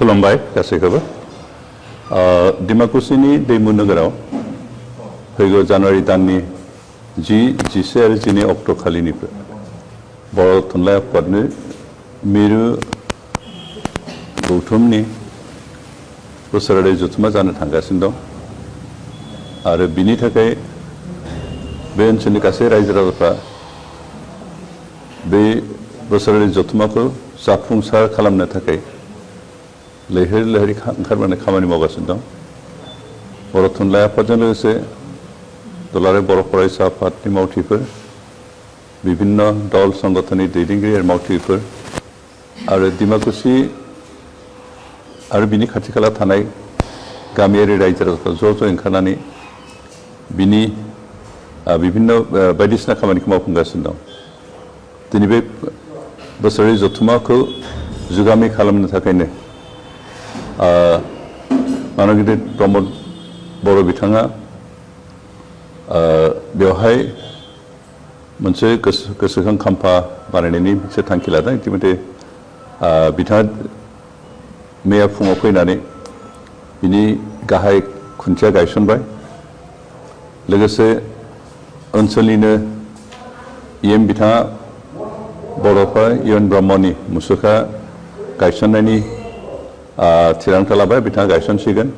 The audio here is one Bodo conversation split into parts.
खुलुमबाय गासैखौबो डिमाकुसिनि दैमु नोगोराव फैगौ जानुवारि दाननि 10, 11 आरो 12 अक्ट' खालिनिफ्राय बर' थुनलाइ आफादनि मिरु गौथुमनि बोसोरारि जथुम्मा जानो थांगासिनो दं आरो बिनि थाखाय बे ओनसोलनि गासै रायजो राजाफ्रा बे बोसोरारि जथुम्माखौ जाफुंसार खालामनो थाखाय लैहोर लैहोरै ओंखारबोनानै खामानि मावगासिनो दं बर' थुनलाइ आफादजों लोगोसे दुलाराय बर' फरायसा आफादनि मावथिफोर विभिन्न दल संगठननि दैदेनगिरि आरो मावथिफोर आरो डिमाकुसि आरो बिनि खाथि खाला थानाय गामियारि रायजो राजाफ्रा ज' ओंखारनानै बिनि विभिन्न बायदिसिना खामानिखौ मावफुंगासिनो दं दिनै बे बोसोरारि जथुम्माखौ जुगामि खालामनो थाखायनो मानगिदिर प्रमद बर' बिथाङा बेवहाय मोनसे गोसोखां खाम्फा बानायनायनि मोनसे थांखि लादों इतिमध्य बिथाङा मैया फुङाव फैनानै बिनि गाहाय खुन्थिया गायसनबाय लोगोसे ओनसोलनिनो इएम बिथाङा बड'फा इउएन ब्रह्मनि मुसुखा गायसननायनि थिरांथा लाबाय बिथाङा गायसनसिगोन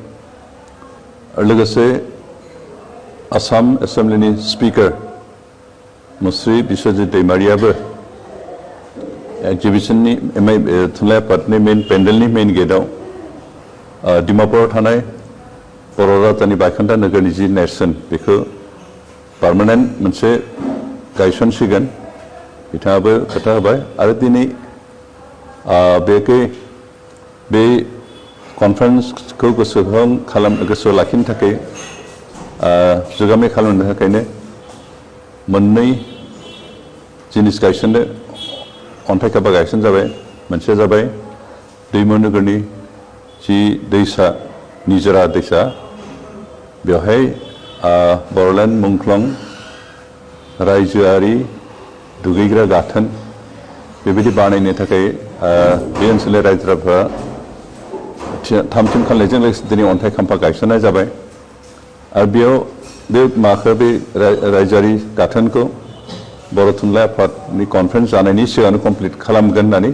लोगोसे आसाम एसेम्बलिनि स्पिकार मुस्रि बिश्वजित दैमारियाबो एक्जिबिशननि थुनलाइ आफादनि मेन पेन्डेलनि मेन गेटआव डिमापुराव थानाय बर' राजानि बायखोन्दा नोगोरनि जि नेरसोन बेखौ पार्मानेन्ट मोनसे गायसनसिगोन बिथाङाबो खोथा होबाय आरो दिनै बे कनफारेन्सखौ गोसोआव लाखिनो थाखाय जुगामि खालामनो थाखायनो मोननै जिनिस गायसननो अन्थाइ खाम्फा गायसन जाबाय मोनसेया जाबाय दैमु नोगोरनि जि दैसा निजोरा दैसा बेवहाय बर'लेण्ड मुंख्लं रायजोआरि दुगैग्रा गाथोन बेबायदि बानायनो थाखाय बे ओनसोलनि रायजो राजाफ्रा थामथिम खालामनायजों लोगोसे दिनै अन्थाइ खाम्फा गायसननाय जाबाय आरो बेयाव बे रायजोआरि गाथोनखौ बर' थुनलाइ आफादनि कनफारेन्स जानायनि सिगांनो कमप्लिट खालामगोन होननानै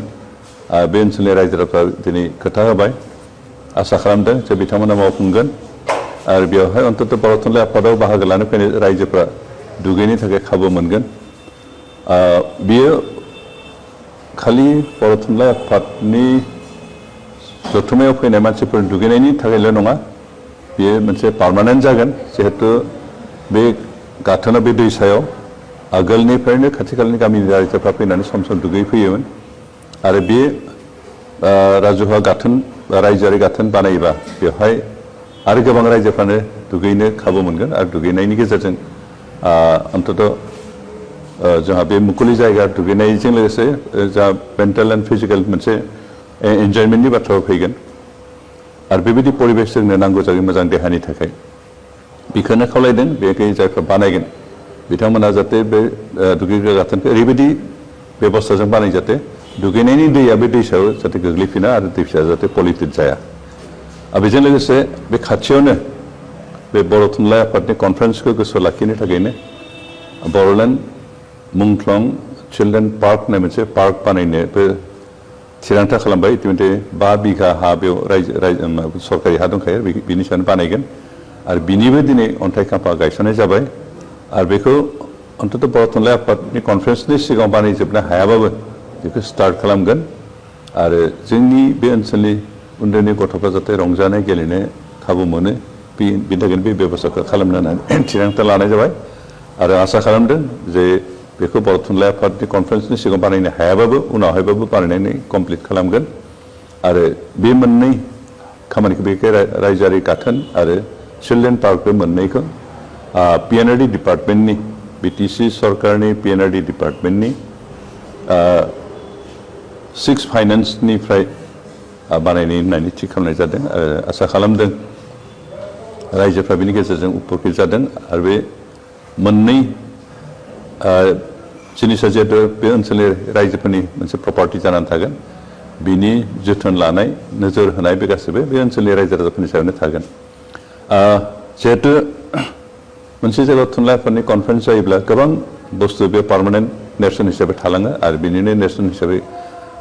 बे ओनसोलनि रायजो राजाफ्रा दिनै खोथा होबाय आसा खालामदों जे बिथांमोना मावफुंगोन आरो बेवहाय अन्तत बर' थुनलाइ आफादाव बाहागो लानो फैनाय रायजोफ्रा दुगैनो थाखाय खाबु मोनगोन बियो खालि बर' थुनलाइ आफादनि जथुम्मायाव फैनाय मानसिफोर दुगैनायनि थाखायल' नङा बेयो मोनसे पार्मानेन्ट जागोन जिहेतु बे गाथोना बे दैसायाव आगोलनिफ्रायनो खाथि खालानि गामिनि रायजोफ्रा फैनानै सम सम दुगैफैयोमोन आरो बे राजुहुवा गाथोन रायजोआरि गाथोन बानायोबा बेवहाय आरो गोबां रायजोफ्रानो दुगैनो खाबु मोनगोन आरो दुगैनायनि गेजेरजों अन्तत जोंहा बे मुखुलि जायगा दुगैनायजों लोगोसे जा मेन्टेल एन्ड फिजिकेल मोनसे एन्जयमेन्टनि बाथ्राबो फैगोन आरो बेबायदि परिबेस जोंनो नांगौ जायो मोजां देहानि थाखाय बेखौनो खावलायदों बेखौ जायफ्रा बानायगोन बिथांमोना जाहाथे बे दुगैग्रा गाथोनखौ ओरैबायदि बेबस्थाजों बानाय जाहाथे दुगैनायनि दैया बे दैसायाव जाहाथे गोग्लैफिना आरो दैसाया जाहाथे पलिउटेड जाया आरो बेजों लोगोसे बे खाथियावनो बे बर' थुनलाइ आफादनि कनफारेन्सखौ गोसोआव लाखिनो थाखायनो बर'लेण्ड मुंख्लं चिल्ड्रेन पार्क होननाय मोनसे पार्क बानायनोबो थिरांथा खालामबाय इतिमध्य 5 बिघा हा बेयाव सरकारि हा दंखायो बिनि सायावनो बानायगोन आरो बिनिबो दिनै अन्थाइ खाम्फा गायसननाय जाबाय आरो बेखौ अन्तत बर' थुनलाइ आफादनि कनफारेन्सनि सिगाङाव बानायजोबनो हायाबाबो बेखौ स्टार्ट खालामगोन आरो जोंनि बे ओनसोलनि उन्दै उन्दै गथ'फ्रा जाहाथे रंजानाय गेलेनो खाबु मोनो बेनि थाखायनो बे बेबस्थाखौ खालामनो होननानै थिरांथा लानाय जाबाय आरो आसा खालामदों जे बेखौ बर' थुनलाइ आफादनि कनफारेन्सनि सिगाङाव बानायनो हायाबाबो उनावहायबाबो बानायनानै कमप्लिट खालामगोन आरो बे मोननै खामानिखौ बे रायजोआरि गाथोन आरो चिल्ड्रेन पार्क बे मोननैखौ पिएनआरडि डिपार्टमेन्टनि बिटिसि सरकारनि पिएनआरडि डिपार्टमेन्टनि 6 फाइनान्सनिफ्राय बानायनाय होननानै थि खालामनाय जादों आसा खालामदों रायजोफ्रा बेनि गेजेरजों उपकृत जादों आरो बे मोननै जिनिसा जिहेतु बे ओनसोलनि रायजोफोरनि मोनसे प्रपार्टि जानानै थागोन बिनि जोथोन लानाय नोजोर होनाय बे गासैबो बे ओनसोलनि रायजो राजाफोरनि सायावनो थागोन जिहेतु मोनसे जायगायाव थुनलाइ आफादनि कनफारेन्स जायोब्ला गोबां बुस्थु बे पार्मानेन्ट नेरसोन हिसाबै थालाङो आरो बिनिनो नेरसोन हिसाबै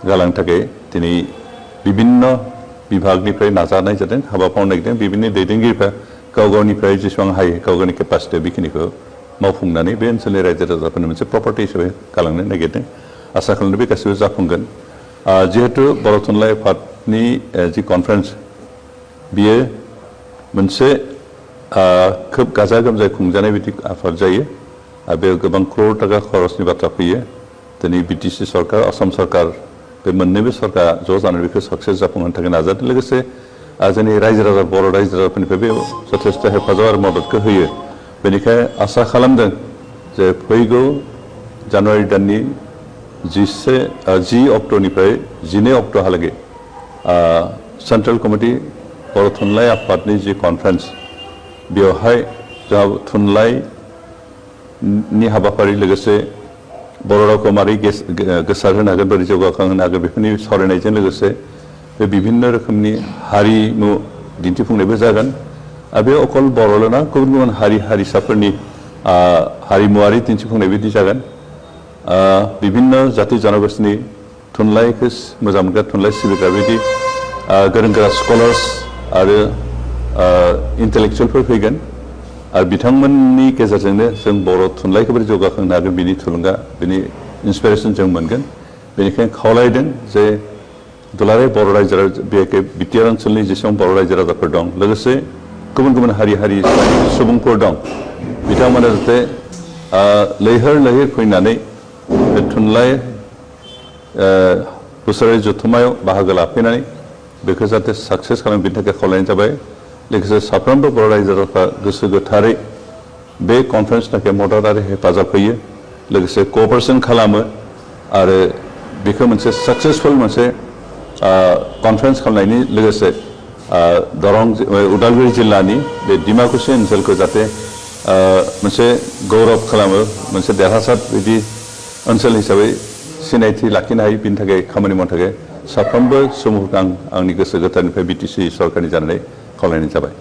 गालांनो थाखाय दिनै विभिन्न विभागनिफ्राय नाजानाय जादों हाबा मावनो नागिरदों विभिन्न दैदेनगिरिफ्रा गाव गावनिफ्राय जेसेबां हायो गाव गावनि केपासिटि बेखिनिखौ मावफुंनानै बे ओनसोलनि रायजो राजाफोरनो मोनसे प्रपार्टि हिसाबै गालांनो नागिरदों आसा खालामदों बे गासैबो जाफुंगोन जिहेतु बर' थुनलाइ आफादनि जि कनफारेन्स बियो मोनसे खोब गाजा गोमजायै खुंजानाय बिदि आफाद जायो आरो बेयाव गोबां क्रर थाखा खरसनि बाथ्रा फैयो दिनै बिटिसि सरकार आसाम सरकार बे मोननैबो सरकार ज' जानानै बेखौ साक्सेस जाफुंहोनो थाखाय नाजादों लोगोसे जोंनि रायजो राजा बर' रायजो राजाफोरनिफ्राय बे जथेस्थ हेफाजाब आरो मददखौ होयो बेनिखायनो आसा खालामदों जे फैगौ जानुवारि दाननि 10 अक्ट'निफ्राय 12 अक्ट'हालागै सेन्ट्रेल कमिटि बर' थुनलाइ आफादनि जि कनफारेन्स बेवहाय जोंहा थुनलाइनि हाबाफारि लोगोसे बर' रावखौ मारै गोसार होनो हागोन बोरै जौगाखांहोनो हागोन बेफोरनि सावरायनायजों लोगोसे बे विभिन्न रोखोमनि हारिमु दिन्थिफुंनायबो जागोन आरो बे अकल बर'ल' नङा गुबुन गुबुन हारि हारिसाफोरनि हारिमुवारि दिन्थिफुंनाय बिदि जागोन विभिन्न जाति जनगोष्ठीनि थुनलाइखौ मोजां मोनग्रा थुनलाइ सिबिग्रा बिदि गोरों गोरा स्कलार्स आरो इन्टेलेक्चुवेलफोर फैगोन आरो बिथांमोननि गेजेरजोंनो जों बर' थुनलाइखौ बोरै जौगाखांनो हागोन बिनि थुलुंगा बिनि इन्सपिरेसन जों मोनगोन बेनिखायनो खावलायदों जे दुलाराय बर' रायजो बिटिआर ओनसोलनि जेसेबां बर' रायजो राजाफोर दं लोगोसे गुबुन गुबुन हारि सुबुंफोर दं बिथांमोना जाहाथे लैहोर लैहोर फैनानै बे थुनलाइ बोसोरारि जथुम्मायाव बाहागो लाफैनानै बेखौ जाहाथे साक्सेस खालामो बेनि थाखाय खावलायनाय जाबाय लोगोसे साफ्रोमबो बर' रायजो राजाफ्रा गोसो गोथारै बे कनफारेन्सनि थाखाय मदद आरो हेफाजाब होयो लोगोसे क'अपारेसन खालामो आरो बेखौ मोनसे साक्सेसफुल मोनसे कनफारेन्स खालामनायनि लोगोसे दरं उदालगुरि जिल्लानि बे डिमाकुसि ओनसोलखौ जाहाथे मोनसे गौरब खालामो मोनसे देरहासार बिदि ओनसोल हिसाबै सिनायथि लाखिनो हायो बिनि थाखाय खामानि मावनो थाखाय साफ्रोमबो सुबुंफोरखौ आंनि गोसो गोथारनिफ्राय बिटिसि सरकारनि जानानै खावलायनाय जाबाय